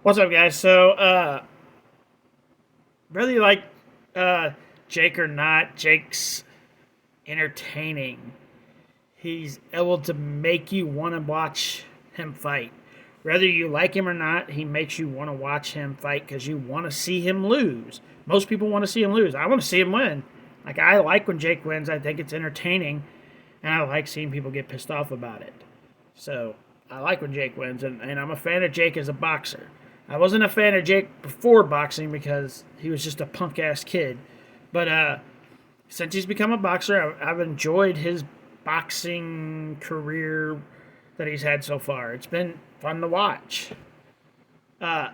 What's up, guys? So, whether you like Jake or not, Jake's entertaining. He's able to make you want to watch him fight. Whether you like him or not, he makes you want to watch him fight because you want to see him lose. Most people want to see him lose. I want to see him win. Like, I like when Jake wins. I think it's entertaining, and I like seeing people get pissed off about it. So, I like when Jake wins, and I'm a fan of Jake as a boxer. I wasn't a fan of Jake before boxing because he was just a punk ass kid. But since he's become a boxer, I've enjoyed his boxing career that he's had so far. It's been fun to watch.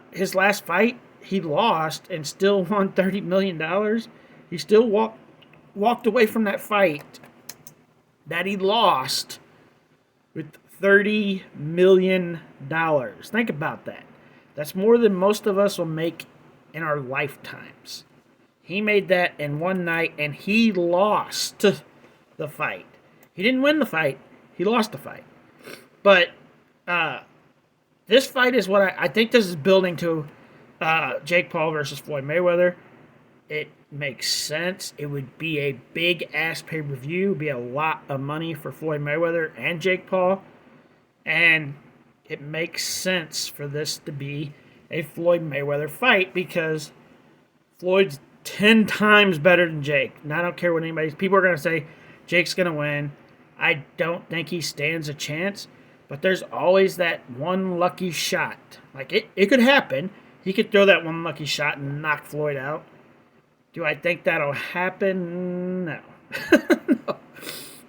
His last fight, he lost and still won $30 million. He still walked away from that fight that he lost with $30 million. Think about that. That's more than most of us will make in our lifetimes. He made that in one night, and he lost the fight. He didn't win the fight. He lost the fight. But this fight is what I think this is building to Jake Paul versus Floyd Mayweather. It makes sense. It would be a big-ass pay-per-view. It would be a lot of money for Floyd Mayweather and Jake Paul. And it makes sense for this to be a Floyd Mayweather fight because Floyd's 10 times better than Jake. And I don't care what anybody... People are going to say Jake's going to win. I don't think he stands a chance. But there's always that one lucky shot. Like, it could happen. He could throw that one lucky shot and knock Floyd out. Do I think that'll happen? No. No.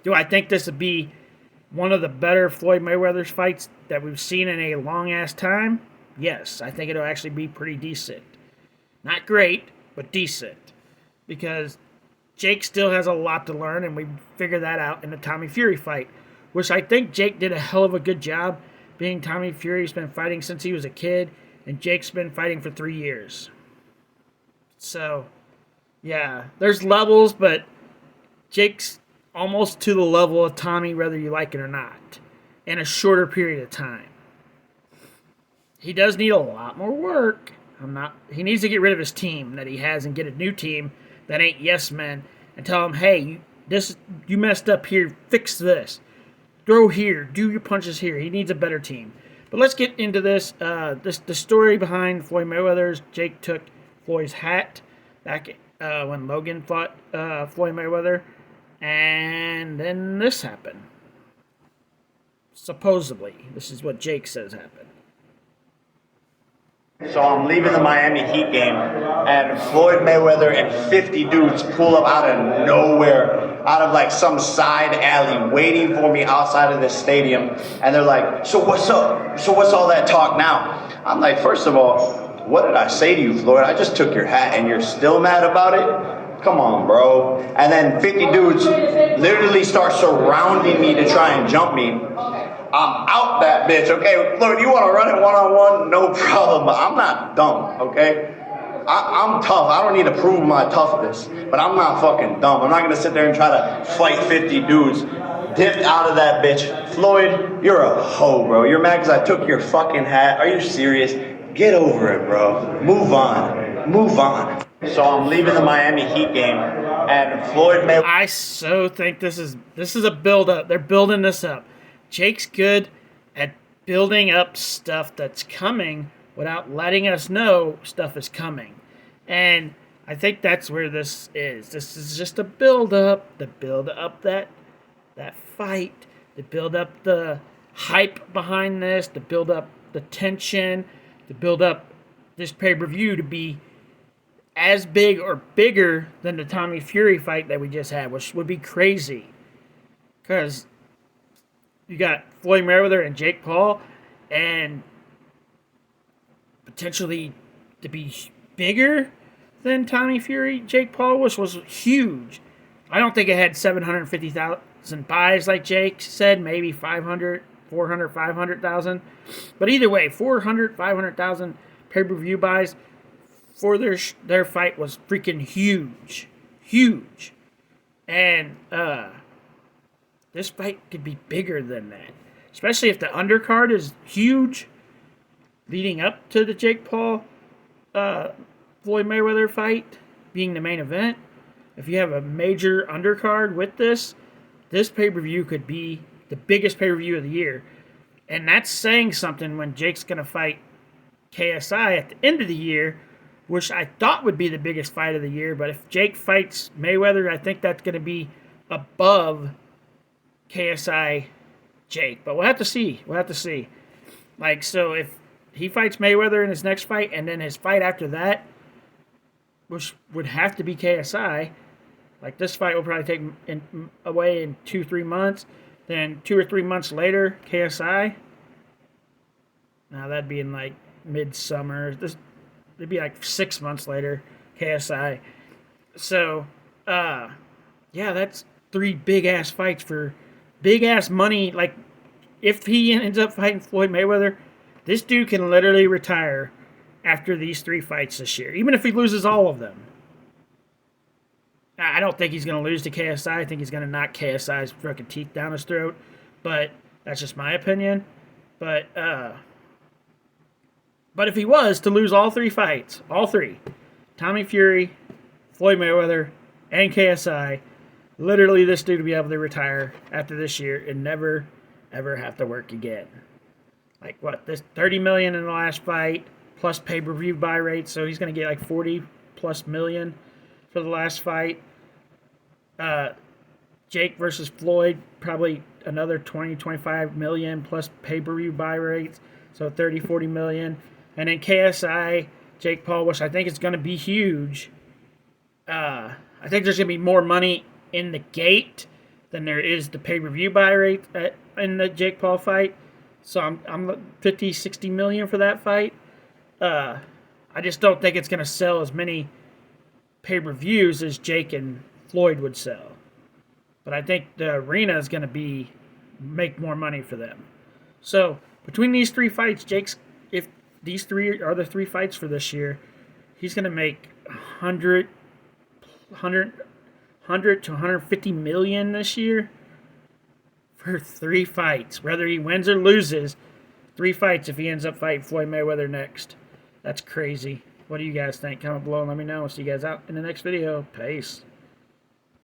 Do I think this would be one of the better Floyd Mayweather fights that we've seen in a long-ass time? Yes, I think it'll actually be pretty decent. Not great, but decent. Because Jake still has a lot to learn, and we figured that out in the Tommy Fury fight, which I think Jake did a hell of a good job being Tommy Fury. He's been fighting since he was a kid, and Jake's been fighting for 3 years. So, yeah, there's levels, but Jake's almost to the level of Tommy, whether you like it or not, in a shorter period of time. He does need a lot more work. He needs to get rid of his team that he has and get a new team that ain't yes men and tell him, hey, you messed up here, fix this. Throw here, do your punches here. He needs a better team. But let's get into this. The story behind Floyd Mayweather's Jake took Floyd's hat back when Logan fought Floyd Mayweather. And then this happened. Supposedly. This is what Jake says happened. So I'm leaving the Miami Heat game, and Floyd Mayweather and 50 dudes pull up out of nowhere, out of like some side alley, waiting for me outside of this stadium. And they're like, so what's up? So what's all that talk now? I'm like, first of all, what did I say to you, Floyd? I just took your hat and you're still mad about it? Come on, bro. And then 50 dudes literally start surrounding me to try and jump me. I'm out that bitch, okay? Floyd, you want to run it one-on-one? No problem, but I'm not dumb, okay? I'm tough. I don't need to prove my toughness, but I'm not fucking dumb. I'm not going to sit there and try to fight 50 dudes. Dipped out of that bitch. Floyd, you're a hoe, bro. You're mad because I took your fucking hat. Are you serious? Get over it, bro. Move on. Move on. So I'm leaving the Miami Heat game, and Floyd Mayweather... I so think this is a build-up. They're building this up. Jake's good at building up stuff that's coming without letting us know stuff is coming. And I think that's where this is. This is just a build-up, to build up that fight, to build up the hype behind this, to build up the tension, to build up this pay-per-view to be as big or bigger than the Tommy Fury fight that we just had, which would be crazy. Because you got Floyd Mayweather and Jake Paul, and potentially to be bigger than Tommy Fury, Jake Paul, which was huge. I don't think it had 750,000 buys like Jake said, maybe 500, 400, 500,000. But either way, 400, 500,000 pay-per-view buys for their fight was freaking huge. Huge. And this fight could be bigger than that. Especially if the undercard is huge. leading up to the Jake Paul Floyd Mayweather fight being the main event, if you have a major undercard with this pay-per-view could be the biggest pay-per-view of the year. And that's saying something when Jake's going to fight KSI at the end of the year, which I thought would be the biggest fight of the year. But if Jake fights Mayweather, I think that's going to be above KSI Jake. But we'll have to see. We'll have to see. Like, so if he fights Mayweather in his next fight, and then his fight after that, which would have to be KSI, like this fight will probably take away in 2-3 months. Then 2 or 3 months later, KSI. Now that'd be in like midsummer. It'd be like 6 months later, KSI. So, yeah, that's 3 big ass fights for big ass money. Like, if he ends up fighting Floyd Mayweather, this dude can literally retire after these 3 fights this year, even if he loses all of them. I don't think he's going to lose to KSI. I think he's going to knock KSI's fucking teeth down his throat. But that's just my opinion. But if he was to lose all 3 fights, all 3, Tommy Fury, Floyd Mayweather, and KSI, literally this dude will be able to retire after this year and never, ever have to work again. Like, what, this $30 million in the last fight, plus pay-per-view buy rate, so he's going to get like $40+ million for the last fight. Jake versus Floyd, probably another $20-25 million plus pay-per-view buy rates, so $30-40 million. And then KSI, Jake Paul, which I think is going to be huge. I think there's going to be more money in the gate than there is the pay-per-view buy rate in the Jake Paul fight. So I'm $50-60 million for that fight. I just don't think it's going to sell as many pay-per-views as Jake and Floyd would sell. But I think the arena is going to make more money for them. So between these 3 fights, if these 3 are the 3 fights for this year, he's going to make 100 to 150 million this year for 3 fights. Whether he wins or loses, 3 fights if he ends up fighting Floyd Mayweather next. That's crazy. What do you guys think? Comment below and let me know. I'll see you guys out in the next video. Peace.